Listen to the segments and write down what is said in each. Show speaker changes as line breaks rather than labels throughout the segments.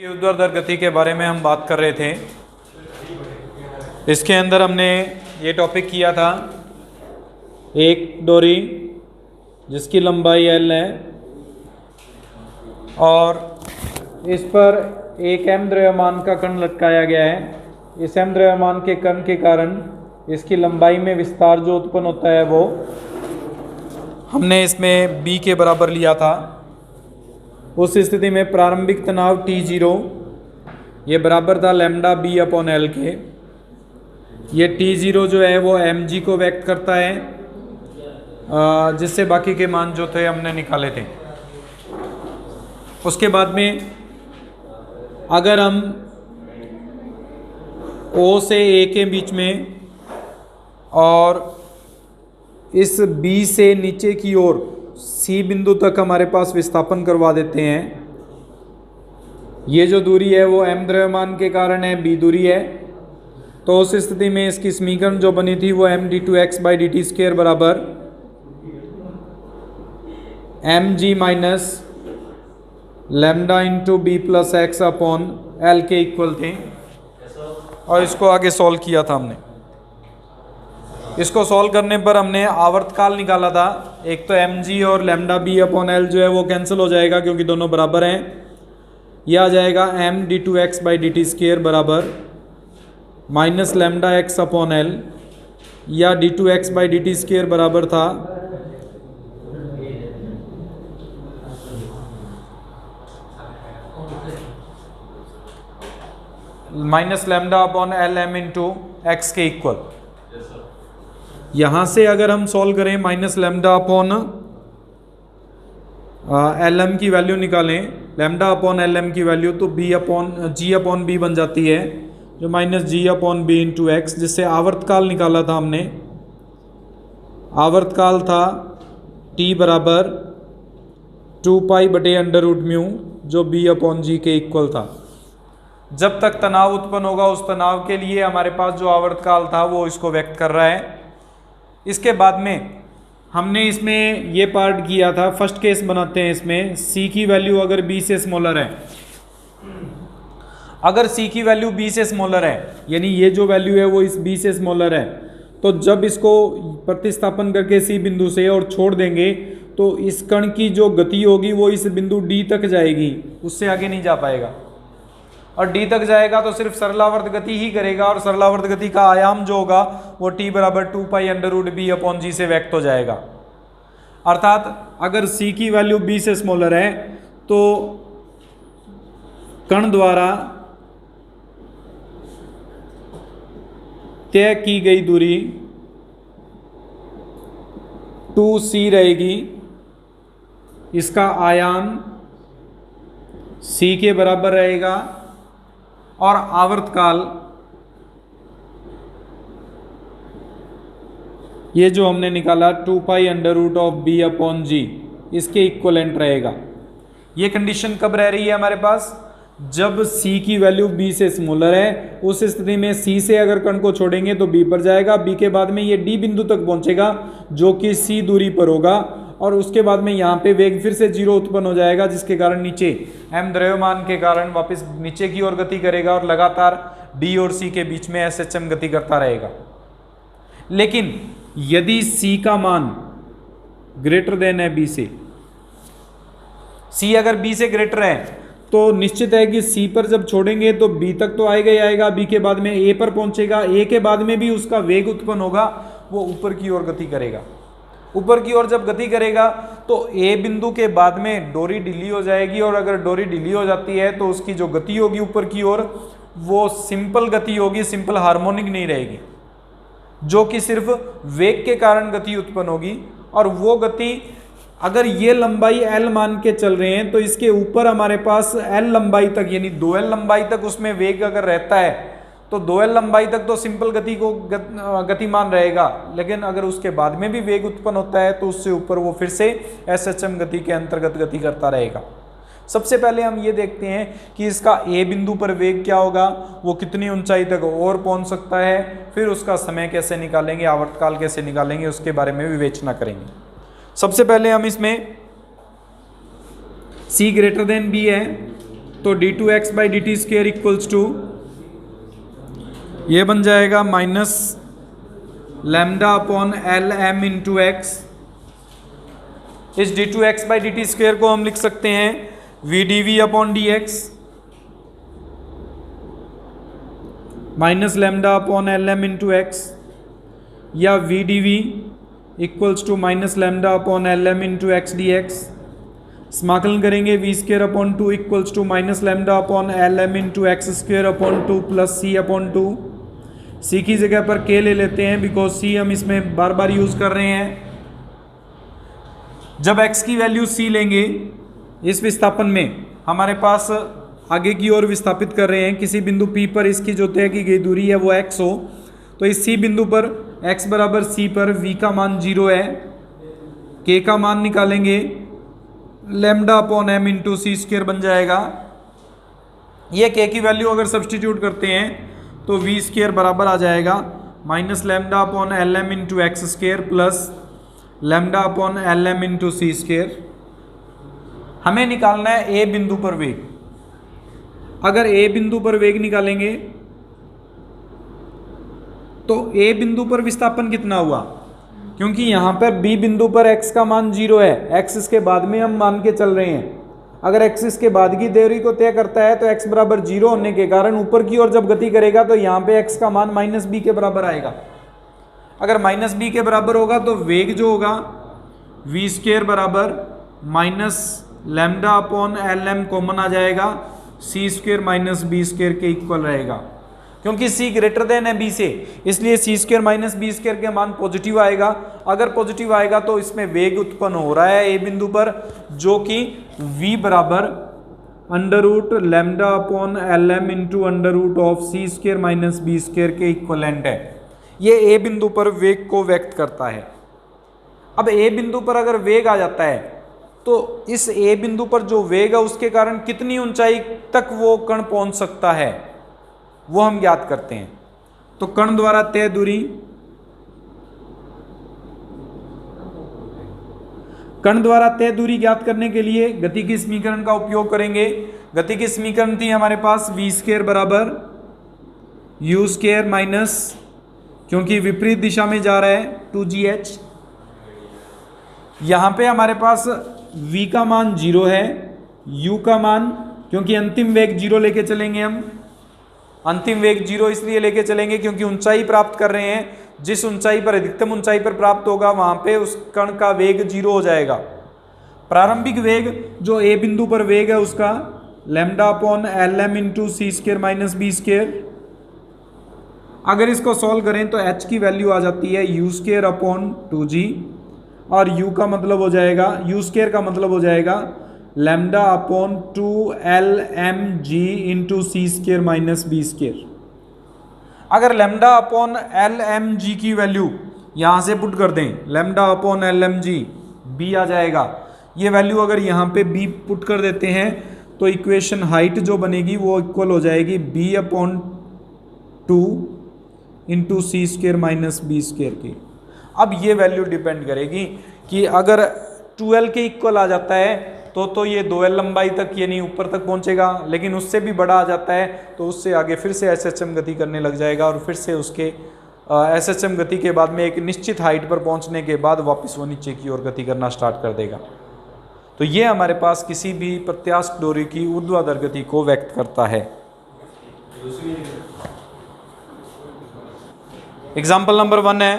ऊर्ध्वाधर गति के बारे में हम बात कर रहे थे। इसके अंदर हमने ये टॉपिक किया था, एक डोरी जिसकी लंबाई L है और इस पर एक m द्रव्यमान का कण लटकाया गया है। इस m द्रव्यमान के कण के कारण इसकी लंबाई में विस्तार जो उत्पन्न होता है वो हमने इसमें b के बराबर लिया था। उस स्थिति में प्रारंभिक तनाव T0 ये बराबर था लैम्डा b अपॉन L के। ये T0 जो है वो mg को व्यक्त करता है, जिससे बाकी के मान जो थे हमने निकाले थे। उसके बाद में अगर हम O से A के बीच में और इस B से नीचे की ओर C बिंदु तक हमारे पास विस्थापन करवा देते हैं। ये जो दूरी है वो m द्रव्यमान के कारण है, b दूरी है। तो उस स्थिति में इसकी समीकरण जो बनी थी वो md2x/dt² बराबर mg minus lambda into B plus X upon L के इक्वल थे। और इसको आगे सॉल्व किया था हमने। इसको सॉल्व करने पर हमने आवर्तकाल निकाला था। एक तो mg और लैम्डा बी अपॉन एल जो है वो कैंसिल हो जाएगा क्योंकि दोनों बराबर हैं। यह आ जाएगा md2x/dt² बराबर minus lambda x upon L, या d2x/dt² बराबर था minus lambda upon L M into X के इक्वल। यहाँ से अगर हम सॉल्व करें minus lambda upon L M की वैल्यू निकालें, लैम्डा अपॉन एल एम की वैल्यू, तो जी अपॉन बी बन जाती है, जो minus G upon B into X, जिससे आवर्तकाल निकाला था हमने। आवर्तकाल था टी बराबर 2π/√μ जो बी अपॉन जी के इक्वल था। जब तक तनाव उत्पन्न होगा उस तनाव के लिए हमारे पास जो आवर्तकाल था वो इसको व्यक्त कर रहा है। इसके बाद में हमने इसमें ये पार्ट किया था, फर्स्ट केस बनाते हैं। इसमें C की वैल्यू अगर B से स्मॉलर है, अगर C की वैल्यू B से स्मॉलर है, यानी ये जो वैल्यू है वो इस B से स्मॉलर है, तो जब इसको प्रतिस्थापन करके C बिंदु से और छोड़ देंगे तो इस कण की जो गति होगी वो इस बिंदु D तक जाएगी, उससे आगे नहीं जा पाएगा। और D तक जाएगा तो सिर्फ सरलावर्त गति ही करेगा, और सरलावर्त गति का आयाम जो होगा वो t बराबर 2π√b अपॉन जी से व्यक्त हो जाएगा। अर्थात अगर C की वैल्यू B से स्मॉलर है तो कण द्वारा तय की गई दूरी 2c रहेगी। इसका आयाम C के बराबर रहेगा और आवर्तकाल ये जो हमने निकाला 2π√b अपॉन जी, इसके इक्वलेंट रहेगा। ये कंडीशन कब रह रही है हमारे पास? जब C की वैल्यू B से स्मॉलर है। उस स्थिति में C से अगर कण को छोड़ेंगे तो B पर जाएगा, B के बाद में ये D बिंदु तक पहुंचेगा जो कि C दूरी पर होगा, और उसके बाद में यहाँ पे वेग फिर से 0 उत्पन्न हो जाएगा, जिसके कारण नीचे m द्रव्यमान के कारण वापस नीचे की ओर गति करेगा और लगातार D और C के बीच में SHM गति करता रहेगा। लेकिन यदि C का मान ग्रेटर देन है B से, C अगर B से ग्रेटर है तो निश्चित है कि C पर जब छोड़ेंगे तो B तक तो आएगा ही आएगा, B के बाद में A पर पहुंचेगा, A के बाद में भी उसका वेग उत्पन्न होगा, वो ऊपर की ओर गति करेगा। ऊपर की ओर जब गति करेगा तो A बिंदु के बाद में डोरी ढीली हो जाएगी, और अगर डोरी ढीली हो जाती है तो उसकी जो गति होगी ऊपर की ओर वो सिंपल गति होगी, सिंपल हार्मोनिक नहीं रहेगी, जो कि सिर्फ वेग के कारण गति उत्पन्न होगी। और वो गति अगर ये लंबाई L मान के चल रहे हैं तो इसके ऊपर हमारे पास L लंबाई तक, यानी 2L लंबाई तक उसमें वेग अगर रहता है तो 2L लंबाई तक तो सिंपल गति को गतिमान रहेगा। लेकिन अगर उसके बाद में भी वेग उत्पन्न होता है तो उससे ऊपर वो फिर से SHM गति के अंतर्गत गति करता रहेगा। सबसे पहले हम ये देखते हैं कि इसका A बिंदु पर वेग क्या होगा, वो कितनी ऊंचाई तक और पहुंच सकता है, फिर उसका समय कैसे निकालेंगे, आवर्तकाल कैसे निकालेंगे, उसके बारे में विवेचना करेंगे। सबसे पहले हम इसमें C ग्रेटर देन B है तो d2x by dt square equals to ये बन जाएगा minus lambda upon L M into X. इस d2x बाई dt स्क्वेयर को हम लिख सकते हैं V D V upon D X minus lambda upon L M into X, या V D V equals to minus lambda upon L M into X D X. समाकलन करेंगे V square upon two equals to minus lambda upon L M into X square upon two plus C upon two. C की जगह पर के ले लेते हैं because सी हम इसमें बार बार यूज कर रहे हैं। जब x की वैल्यू c लेंगे इस विस्थापन में, हमारे पास आगे की ओर विस्थापित कर रहे हैं, किसी बिंदु P पर इसकी जो तय की गई दूरी है वो x हो, तो इस c बिंदु पर x बराबर c पर v का मान 0 है। k का मान निकालेंगे, lambda upon m into C square बन जाएगा। ये k की वैल्यू अगर सब्सटीट्यूट करते हैं तो v स्क्वेयर बराबर आ जाएगा minus lambda upon L M into X square plus lambda upon L M into सी स्क्वेयर। हमें निकालना है ए बिंदु पर वेग। अगर ए बिंदु पर वेग निकालेंगे तो ए बिंदु पर विस्थापन कितना हुआ, क्योंकि यहां पर बी बिंदु पर x का मान 0 है, x इसके बाद में हम मान के चल रहे हैं। अगर x इसके बाद की दूरी को तय करता है तो x बराबर 0 होने के कारण ऊपर की ओर जब गति करेगा तो यहां पे x का मान माइनस बी के बराबर आएगा। अगर माइनस बी के बराबर होगा तो वेग जो होगा वी स्क्वेयर बराबर minus lambda upon L m common आ जाएगा, c square minus B square के इक्वल रहेगा। क्योंकि c ग्रेटर देन है b से, इसलिए c square minus B square के मान पॉजिटिव आएगा। अगर पॉजिटिव आएगा तो इसमें वेग उत्पन्न हो रहा है ए बिंदु पर, जो कि v बराबर under root lambda upon L M into under root of C square minus B square के इक्वलेंट है। ये ए बिंदु पर वेग को व्यक्त करता है। अब ए बिंदु पर अगर वेग आ जाता है तो इस ए बिंदु पर जो वेग है उसके कारण कितनी ऊंचाई तक वो कण पहुंच सकता है वो हम ज्ञात करते हैं। तो कण द्वारा तय दूरी, कण द्वारा तय दूरी ज्ञात करने के लिए गति की समीकरण का उपयोग करेंगे। गति की समीकरण थी हमारे पास वी स्क्वेयर बराबर यू स्क्वेयर माइनस, क्योंकि विपरीत दिशा में जा रहा है 2gh। यहां पे हमारे पास v का मान 0 है, u का मान, क्योंकि अंतिम वेग 0 लेके चलेंगे हम। अंतिम वेग 0 इसलिए लेके चलेंगे क्योंकि ऊंचाई प्राप्त कर रहे हैं, जिस ऊंचाई पर अधिकतम ऊंचाई पर प्राप्त होगा वहां पे उस कण का वेग 0 हो जाएगा। प्रारंभिक वेग जो ए बिंदु पर वेग है उसका lambda upon L M into सी स्क्वेयर माइनस बी स्क्वेयर। अगर इसको सॉल्व करें तो h की वैल्यू आ जाती है यू स्क्वेयर अपॉन 2g, और u का मतलब हो जाएगा, यू स्क्वेयर का मतलब हो जाएगा लैम्डा अपॉन 2lmg इंटू सी स्क्वेयर माइनस बी स्क्वेयर। अगर लैम्डा अपॉन lmg की वैल्यू यहाँ से पुट कर दें, लैम्डा अपॉन lmg b आ जाएगा। ये वैल्यू अगर यहाँ पे b पुट कर देते हैं तो इक्वेशन हाइट जो बनेगी वो इक्वल हो जाएगी b अपॉन 2 इंटू सी स्क्वेयर माइनस बी स्क्वेयर की। अब ये वैल्यू डिपेंड करेगी कि अगर 2l के इक्वल आ जाता है तो ये 2l लंबाई तक, यानी ऊपर तक पहुंचेगा, लेकिन उससे भी बड़ा आ जाता है तो उससे आगे फिर से SHM गति करने लग जाएगा, और फिर से उसके SHM गति के बाद में एक निश्चित हाइट पर पहुंचने के बाद वापस वो नीचे की ओर गति करना स्टार्ट कर देगा। तो ये हमारे पास किसी भी प्रत्यास्थ डोरी की ऊर्ध्वाधर गति को व्यक्त करता है। एग्जाम्पल नंबर 1 है,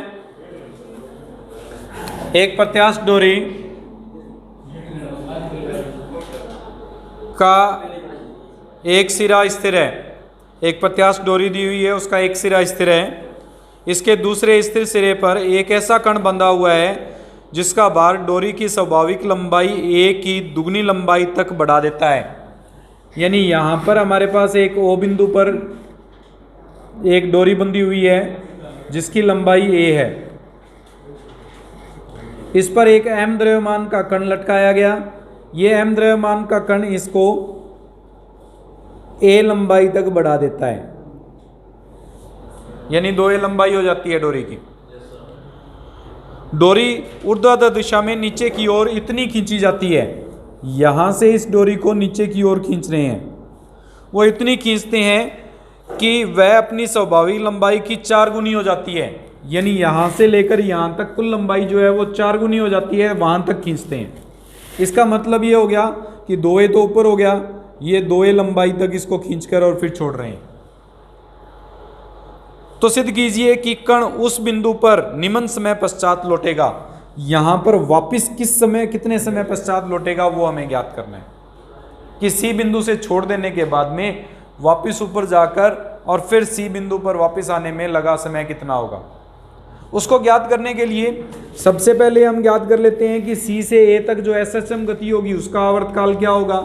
एक प्रत्यास्थ डोरी का एक सिरा स्थिर है। एक प्रत्यास्थ डोरी दी हुई है, उसका एक सिरा स्थिर है। इसके दूसरे स्थिर सिरे पर एक ऐसा कण बंधा हुआ है जिसका भार डोरी की स्वाभाविक लंबाई a की दुगनी लंबाई तक बढ़ा देता है। यानी यहाँ पर हमारे पास एक O बिंदु पर एक डोरी बंधी हुई है जिसकी लंबाई a है। इस पर एक m द्रव्यमान का कण लटकाया गया। ये m द्रव्यमान का कण इसको a लंबाई तक बढ़ा देता है, यानी 2a लंबाई हो जाती है डोरी की। डोरी ऊर्ध्वाधर दिशा में नीचे की ओर इतनी खींची जाती है, यहां से इस डोरी को नीचे की ओर खींच रहे हैं, वो इतनी खींचते हैं कि वह अपनी स्वाभाविक लंबाई की 4 गुनी हो जाती है, यानी यहाँ से लेकर यहाँ तक कुल लंबाई जो है वो 4 गुनी हो जाती है, वहाँ तक खींचते हैं। इसका मतलब ये हो गया कि 2a तो ऊपर हो गया, ये 2a लंबाई तक इसको खींचकर और फिर छोड़ रहे हैं। तो सिद्ध कीजिए कि कण उस बिंदु पर निम्न समय पश्चात लौटेगा। यहाँ पर वापस किस समय, कितने समय पश्चात लौटेगा वो हमें ज्ञात करना है। किसी बिंदु से छोड़ देने के बाद में वापस ऊपर जाकर और फिर सी बिंदु पर वापस आने में लगा समय कितना होगा, उसको ज्ञात करने के लिए सबसे पहले हम ज्ञात कर लेते हैं कि सी से ए तक जो एसएचएम गति होगी उसका आवर्तकाल क्या होगा।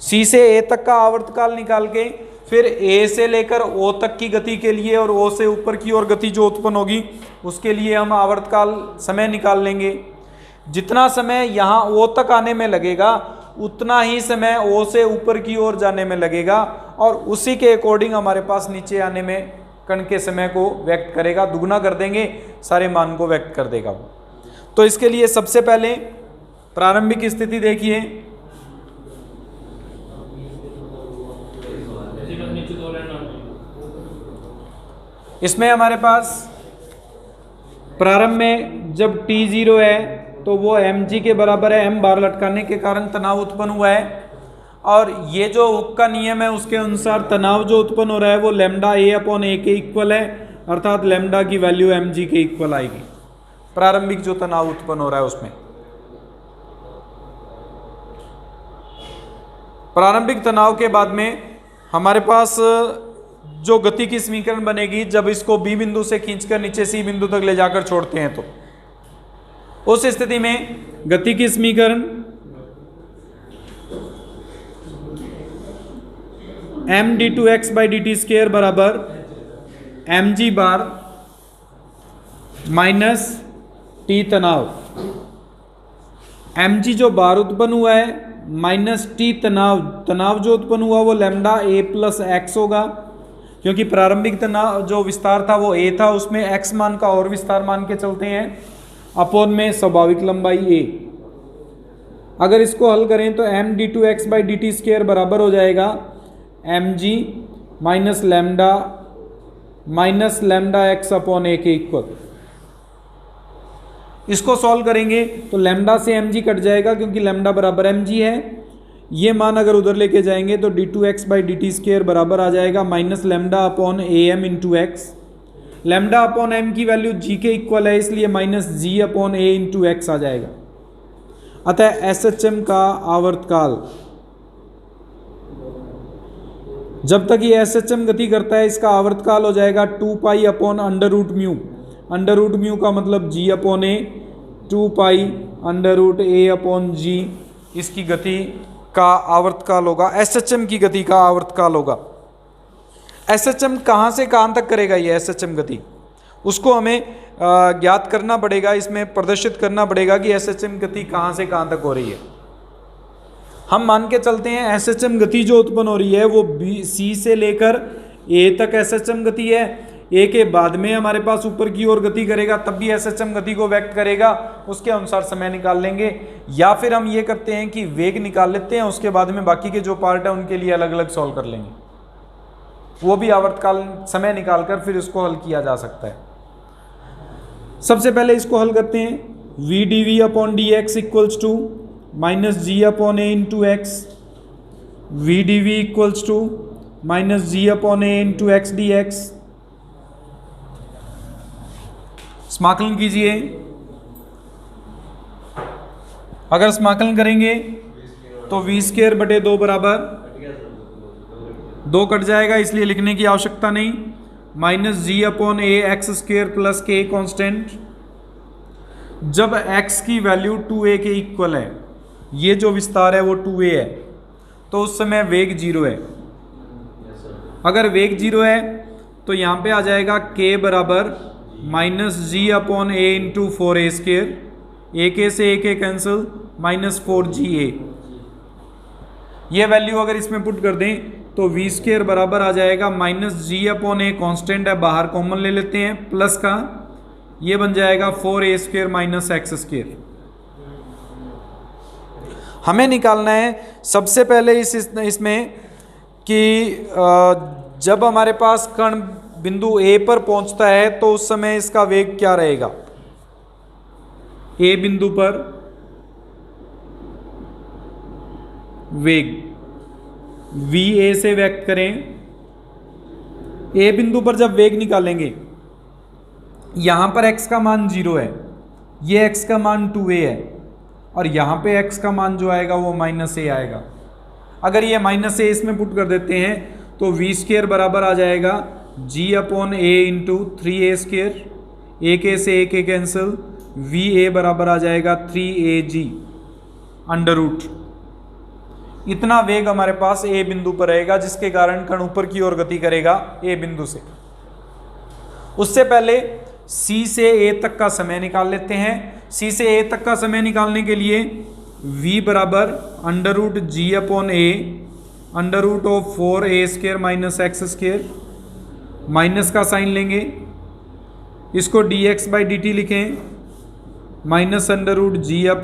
सी से ए तक का आवर्तकाल निकाल के फिर ए से लेकर ओ तक की गति के लिए और ओ से ऊपर की ओर गति जो उत्पन्न होगी उसके लिए हम आवर्तकाल समय निकाल लेंगे। जितना समय यहाँ ओ तक आने में लगेगा उतना ही समय ओ से ऊपर की ओर जाने में लगेगा, और उसी के अकॉर्डिंग हमारे पास नीचे आने में कण के समय को व्यक्त करेगा। दुगना कर देंगे, सारे मान को व्यक्त कर देगा वो। तो इसके लिए सबसे पहले प्रारंभिक स्थिति देखिए। इसमें हमारे पास प्रारंभ में जब t0 है तो वो mg के बराबर है, m बार लटकाने के कारण तनाव उत्पन्न हुआ है, और ये जो हुक का नियम है उसके अनुसार तनाव जो उत्पन्न हो रहा है वो लैम्डा a अपॉन a के इक्वल है, अर्थात लैम्डा की वैल्यू mg के इक्वल आएगी प्रारंभिक जो तनाव उत्पन्न हो रहा है उसमें। प्रारंभिक तनाव के बाद में हमारे पास जो गति की समीकरण बनेगी जब इसको बी बिंदु से खींचकर नीचे सी बिंदु तक ले जाकर छोड़ते हैं, तो उस स्थिति में गति की समीकरण M D two x by D T square बराबर एम जी बार माइनस टी तनाव। एम जी जो बार उत्पन्न हुआ है माइनस टी तनाव, तनाव जो उत्पन्न हुआ वो लैम्डा ए प्लस एक्स होगा, क्योंकि प्रारंभिक तनाव जो विस्तार था वो ए था, उसमें एक्स मान का और विस्तार मान के चलते हैं, अपॉन में स्वाभाविक लंबाई ए। अगर इसको हल करें तो m D two x by D T square बराबर हो जाएगा m g minus lambda x upon a के इक्वल। इसको सॉल्व करेंगे तो लैम्डा से एम जी कट जाएगा क्योंकि लैम्डा बराबर एम जी है। ये मान अगर उधर लेके जाएंगे तो D two x by D T square बराबर आ जाएगा minus lambda upon A M into X. Lambda upon M की वैल्यू जी के इक्वल है, इसलिए minus G upon A into X आ जाएगा। अतः एस एच एम का आवर्तकाल जब तक ये एस एच एम गति करता है इसका आवर्तकाल हो जाएगा 2 pi upon under root mu. Under root mu का मतलब G upon A, 2 pi under root A upon G इसकी गति का आवर्तकाल होगा, एस एच एम की गति का आवर्तकाल होगा। एस एच एम कहाँ से कहाँ तक करेगा ये एस एच एम गति, उसको हमें ज्ञात करना पड़ेगा, इसमें प्रदर्शित करना पड़ेगा कि एस एच एम गति कहाँ से कहाँ तक हो रही है। हम मान के चलते हैं एस एच एम गति जो उत्पन्न हो रही है वो बी सी से लेकर ए तक एस एच एम गति है। ए के बाद में हमारे पास ऊपर की ओर गति करेगा तब भी एस एच एम गति को व्यक्त करेगा, उसके अनुसार समय निकाल लेंगे। या फिर हम ये करते हैं कि वेग निकाल लेते हैं, उसके बाद में बाकी के जो पार्ट है उनके लिए अलग अलग सॉल्व कर लेंगे, वो भी आवर्तकाल समय निकाल कर फिर इसको हल किया जा सकता है। सबसे पहले इसको हल करते हैं। V D V upon D X equals to minus G upon A into X, V D V equals to minus G upon A into X D X. समाकलन कीजिए। अगर समाकलन करेंगे तो वी स्क्वेयर बटे 2 बराबर 2 कट जाएगा, इसलिए लिखने की आवश्यकता नहीं। माइनस जी अपॉन ए एक्स स्क्वेयर प्लस के कॉन्स्टेंट। जब x की वैल्यू 2a के इक्वल है, ये जो विस्तार है वो 2a है, तो उस समय वेग 0 है। अगर वेग 0 है तो यहाँ पे आ जाएगा k बराबर minus G upon A into 4a square. ए के से ए के कैंसिल, माइनस 4ga। ये वैल्यू अगर इसमें पुट कर दें तो वी स्क्वेयर बराबर आ जाएगा minus G upon A constant है, बाहर कॉमन ले लेते हैं, प्लस का ये बन जाएगा 4a square minus x square. हमें निकालना है सबसे पहले इसमें कि जब हमारे पास कण बिंदु ए पर पहुंचता है तो उस समय इसका वेग क्या रहेगा। ए बिंदु पर वेग वी ए से व्यक्त करें। ए बिंदु पर जब वेग निकालेंगे, यहां पर x का मान 0 है, ये x का मान 2a है, और यहां पे x का मान जो आएगा वो -a आएगा। अगर ये -a इसमें पुट कर देते हैं तो v स्क्वायर बराबर आ जाएगा g/a इंटू 3a²। एक a से एक a कैंसिल, va बराबर आ जाएगा 3ag अंडर रूट। इतना वेग हमारे पास ए बिंदु पर रहेगा, जिसके कारण कण ऊपर की ओर गति करेगा ए बिंदु से। उससे पहले सी से ए तक का समय निकाल लेते हैं। सी से ए तक का समय निकालने के लिए v बराबर under root g/a under root of 4a² minus x², minus का साइन लेंगे, इसको dx/dt लिखें, minus under root g/a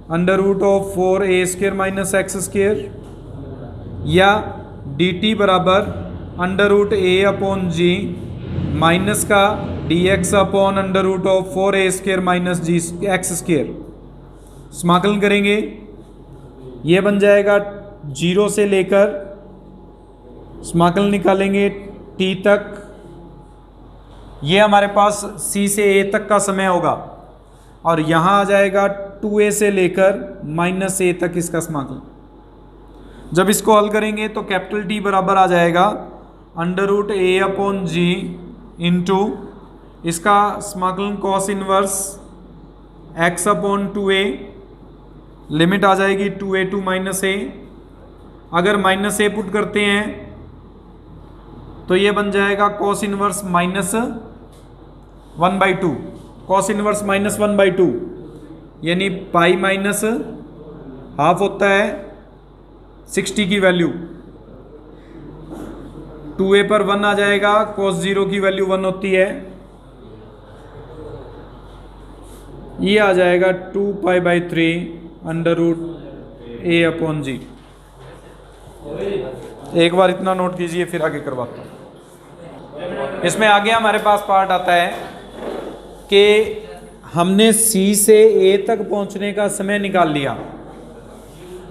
under root of 4a² minus x², या dt बराबर अंडर रूट a/g माइनस का dx upon under root of 4a² minus x²। समाकलन करेंगे, ये बन जाएगा 0 से लेकर, समाकलन निकालेंगे t तक, ये हमारे पास c से a तक का समय होगा, और यहाँ आ जाएगा 2a से लेकर -a तक इसका समाकलन। जब इसको हल करेंगे तो कैपिटल T बराबर आ जाएगा अंडर रूट a/g इंटू इसका समाकलन कॉस इनवर्स x/2a, लिमिट आ जाएगी 2a टू -a। अगर -a पुट करते हैं तो ये बन जाएगा कॉस इनवर्स -1/2, कॉस इनवर्स -1/2, यानी पाई माइनस हाफ होता है 60 की वैल्यू, 2a पर 1 आ जाएगा, cos 0 की वैल्यू 1 होती है, ये आ जाएगा 2π/3 अंडर रूट a/g। एक बार इतना नोट कीजिए, फिर आगे करवाता हूँ। इसमें आगे हमारे पास पार्ट आता है कि हमने C से A तक पहुंचने का समय निकाल लिया।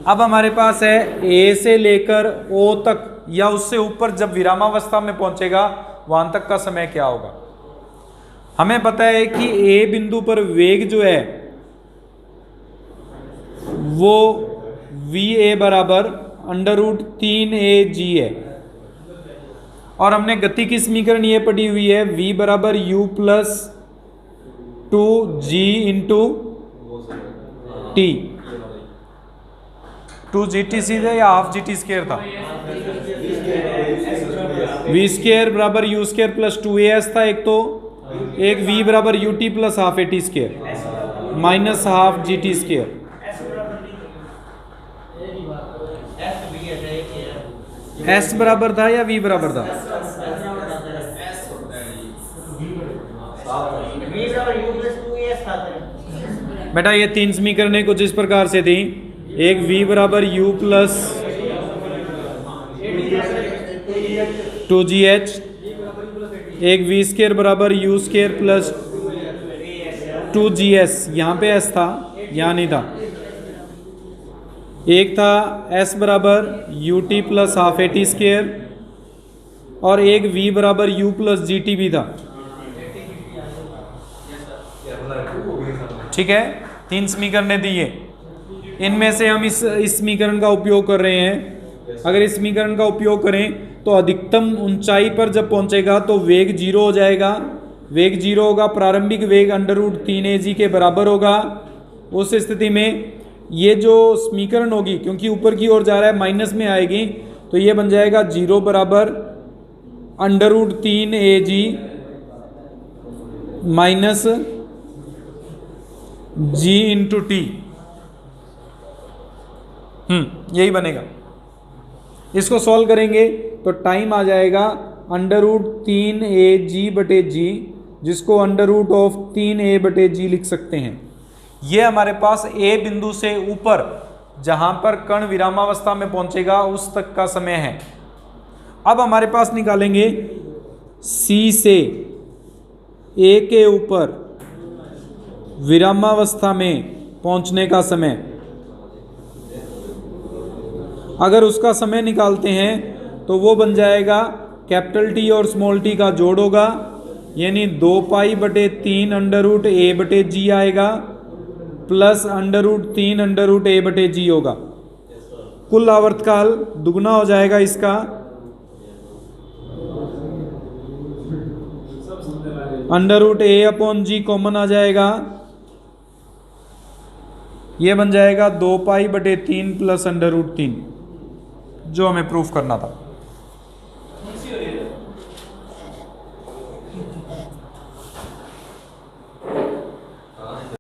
अब हमारे पास है A से लेकर O तक या उससे ऊपर जब विरामावस्था में पहुंचेगा वहां तक का समय क्या होगा। हमें पता है कि A बिंदु पर वेग जो है वो VA बराबर अंडर रूट 3AG है, और हमने गति की समीकरण ये पढ़ी हुई है V बराबर U plus 2G into T। 2GT सीधे या हाफ GT स्क्वायर था, V स्क्वायर बराबर U स्क्वायर प्लस 2AS था एक, तो एक V बराबर UT plus half AT square minus half GT square. S बराबर था या V बराबर था? बेटा ये तीन समीकरणें कुछ इस प्रकार से थी, एक V बराबर U प्लस 2GH, एक V स्क्वायर बराबर U स्क्वायर प्लस 2GS, यहाँ पे S था, यहाँ नहीं था, एक था S बराबर UT plus half AT square, और एक V बराबर U प्लस GT भी था। ठीक है, तीन समीकरणें दी है, इनमें से हम इस समीकरण का उपयोग कर रहे हैं। अगर इस समीकरण का उपयोग करें तो अधिकतम ऊंचाई पर जब पहुंचेगा तो वेग 0 हो जाएगा, वेग 0 होगा, प्रारंभिक वेग अंडर रूट 3AG के बराबर होगा। उस स्थिति में ये जो समीकरण होगी, क्योंकि ऊपर की ओर जा रहा है माइनस में आएगी, तो ये बन जाएगा 0 बराबर under root 3AG minus G into T, यही बनेगा। इसको सॉल्व करेंगे तो टाइम आ जाएगा अंडर रूट 3AG/G, जिसको अंडर रूट ऑफ 3A/G लिख सकते हैं। ये हमारे पास A बिंदु से ऊपर जहां पर कण विरामावस्था में पहुंचेगा उस तक का समय है। अब हमारे पास निकालेंगे C से A के ऊपर विरामावस्था में पहुंचने का समय। अगर उसका समय निकालते हैं तो वो बन जाएगा कैपिटल T और स्मॉल t का जोड़ होगा, यानी 2π/3 √a/g आएगा प्लस √3 √a/g होगा। कुल आवर्तकाल दुगना हो जाएगा इसका, √a/g कॉमन आ जाएगा, ये बन जाएगा 2π/3 प्लस √3, जो हमें प्रूफ करना था।